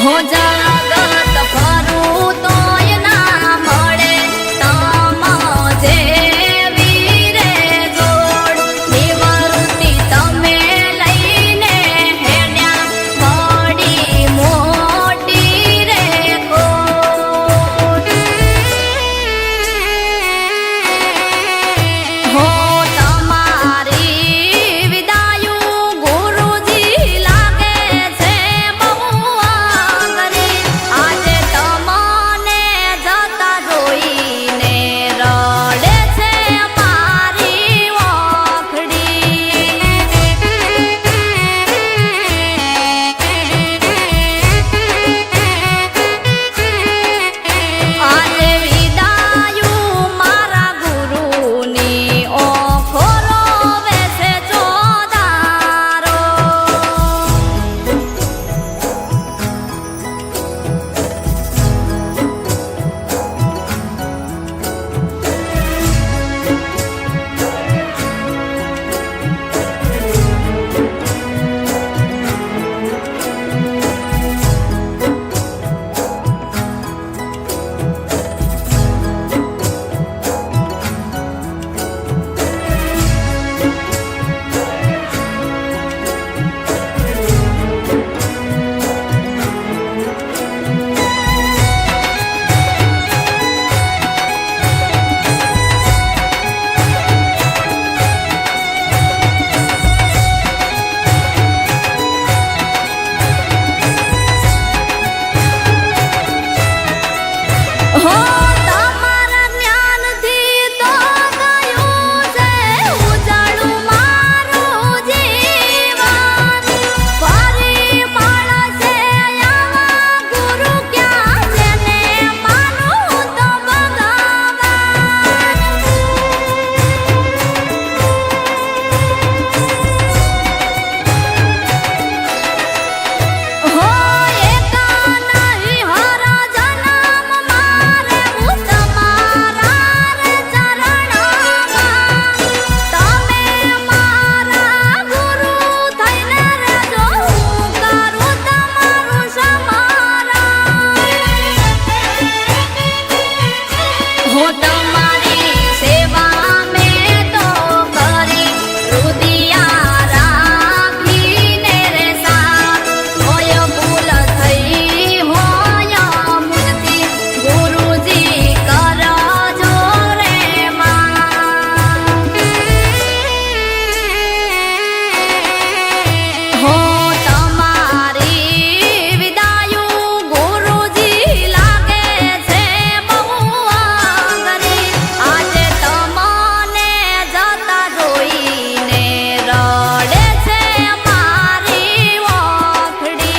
હો જગત ફરું તોય ના મળે તમ જેવી રે જોડ નિવૃત્તિ તમે લઈને હેડ્યા બડી મોટી રે કોટ હો તમારી વિદાયું ગુરુજી લાગે છે બહુ આંગરી આજે તમને જતા જોઈને રડે છે મારી ઓખડી આજે વિદાયું મારા ગુરુની ઓખો રોવે છે ચોદારો હો તમારા જ્ઞાનથી તો ગયું છે ઉજાડું મારું જીવન ફરી મળશે આવા ગુરુ ક્યાં જેને માનું તો ભગવાન હો એકા નહીં હરા જન્મ મારે હું તમારા રે ચરણમાં તમે મારા ગુરુ થઈને રહેજો હું કરું તમારું સ્મરણ હો તમારી સેવા મેં તો કરી રુદિયા રાખીને રે સાથ હોય ભૂલ થઈ હોય મુક્તિ ગુરુજી કરજો રે હો તમારી વિદાયું ગુરુજી લાગે છે બહુ આંગરી આજે તમને જતા જોઈને રડે છે મારી ઓખડી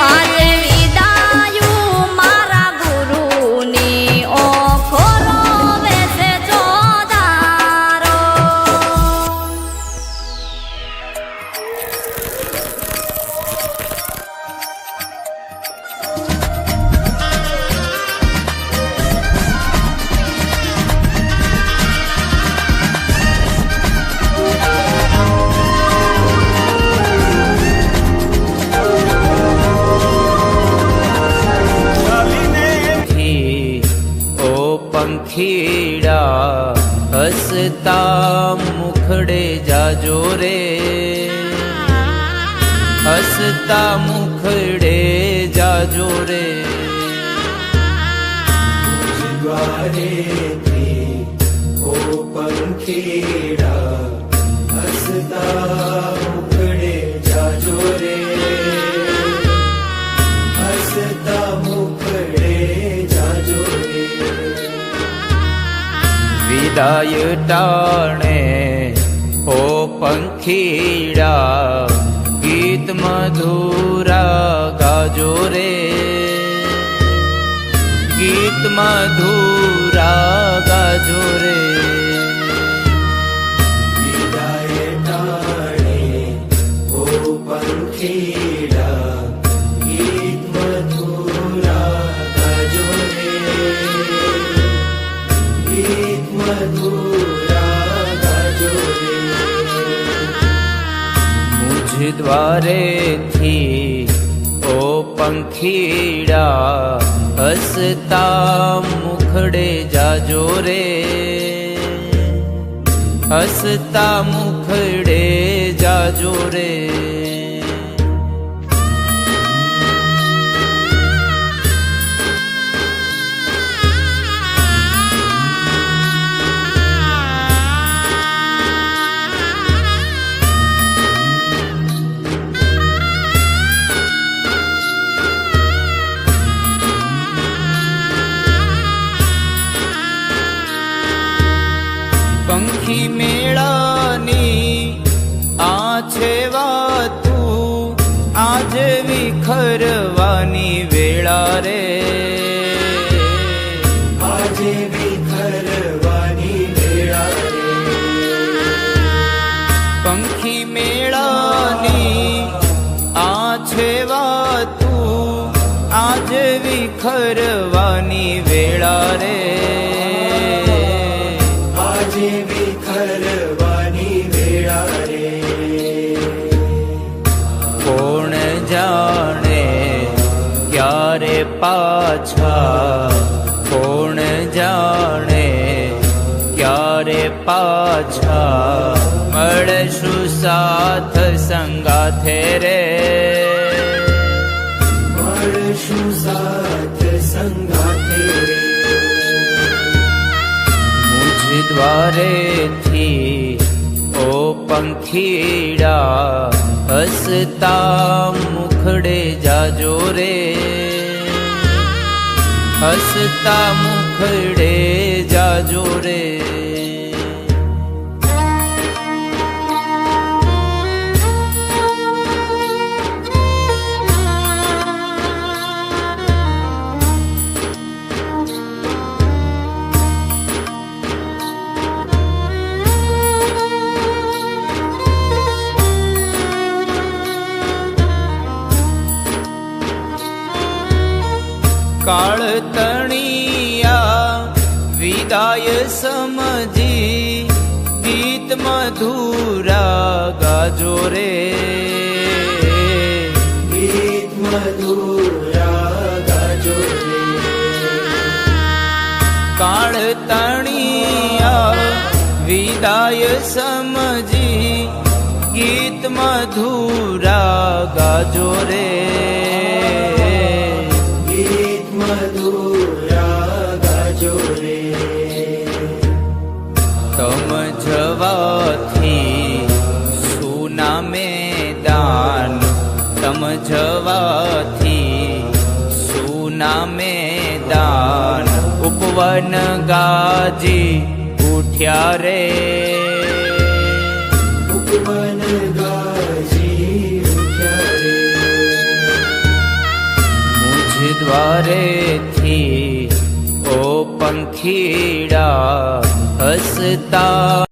આજે વિદાયું મારા ગુરુની ઓખો રોવે છે ચોદારો ઓ પંખીડા હસતા મુખડે જાજો રે હસતા મુખડે જાજો રે દ્વારેથી ઓ પંખીડા હસતા મુખડે જાજો રે હસતા મુખડે જાજો રે વિદાય ટાણે ઓ પંખીડા ગીત મધુરા ગાજો રે ગીત મધુરા ગાજો રે વિદાય ટાણે ઓ પંખીડા ગીત મધુરા ગાજો રે ગીત મધુરા દ્વારેથી ઓ પંખીડા હસતા મુખડે જાજો રે, હસતા મુખડે જાજો રે. પંખી મેળાની આ છે વાતું, આજ વિખરવાની વેળા રે, આજે વિખરવાની વેળા રે. પંખી મેળાની આ છે વાતું, આજ વિખરવાની વેળા રે, આજે વિખરવાની વેળા રે. કોણ જાણે ક્યારે પાછા, કોણ જાણે ક્યારે પાછા મળશું સાથ સંગાથે રે, મળશું સાથ સંગાથે રે. દ્વારેથી ઓ પંખીડા હસતા મુખડે જાજો રે, હસતા મુખડે જાજો રે. કાળ તણિયા વિદાય સમજી ગીત મધુરા ગાજો રે, ગીત મધુરા ગાજો રે. કાળ તણિયા વિદાય સમજી ગીત મધુરા ગાજો રે, મધુરા ગાજો રે. તમ જવાથી સુના મેદાન, તમ જવાથી સુના મેદાન ઉપવન ગાજી ઉઠ્યા રે, ઉપવન ગાજી ઉઠ્યા રે. દ્વારેથી ઓ પંખીડા હસતા